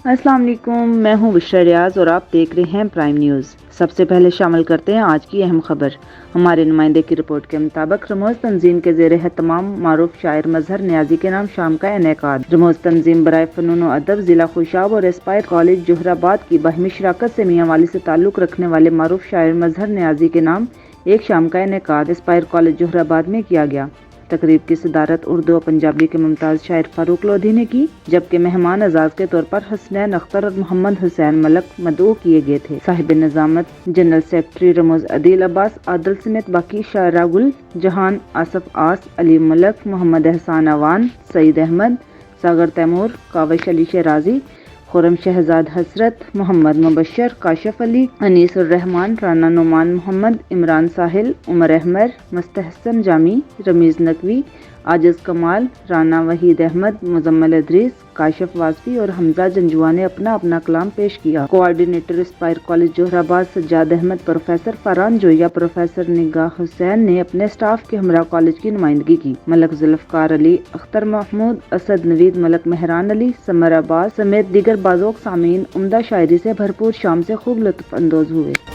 السلام علیکم، میں ہوں بشرا ریاض اور آپ دیکھ رہے ہیں پرائم نیوز۔ سب سے پہلے شامل کرتے ہیں آج کی اہم خبر۔ ہمارے نمائندے کی رپورٹ کے مطابق رموز تنظیم کے زیر اہتمام معروف شاعر مظہر نیازی کے نام شام کا انعقاد۔ رموز تنظیم برائے فنون و ادب ضلع خوشاب اور اسپائر کالج جوہر آباد کی باہمی شراکت سے میاں والی سے تعلق رکھنے والے معروف شاعر مظہر نیازی کے نام ایک شام کا انعقاد اسپائر کالج جوہر آباد میں کیا گیا۔ تقریب کی صدارت اردو و پنجابی کے ممتاز شاعر فاروق لودھی نے کی، جبکہ مہمان اعزاز کے طور پر حسنین اختر اور محمد حسین ملک مدعو کیے گئے تھے۔ صاحب نظامت جنرل سیکرٹری رموز عدیل عباس عادل سمیت باقی شاعراء گل جہان، آصف آس، علی ملک، محمد احسان اوان، سعید احمد، ساگر تیمور، کاوش علی شیرازی، خرم شہزاد حسرت، محمد مبشر، کاشف علی، انیس الرحمان، رانا نعمان محمد، عمران ساحل، عمر احمر، مستحسن جامی، رمیز نقوی، عاجز کمال، رانا وحید احمد، مزمل ادریس، کاشف واسفی اور حمزہ جنجوا نے اپنا اپنا کلام پیش کیا۔ کوآرڈینیٹر اسپائر کالج جوہر آباد سجاد احمد، پروفیسر فرحان جویا، پروفیسر نگاہ حسین نے اپنے اسٹاف کے ہمراہ کالج کی نمائندگی کی۔ ملک ذوالفقار علی، اختر محمود، اسد نوید ملک، مہران علی، سمر عباس سمیت دیگر بازوق سامعین عمدہ شاعری سے بھرپور شام سے خوب لطف اندوز ہوئے۔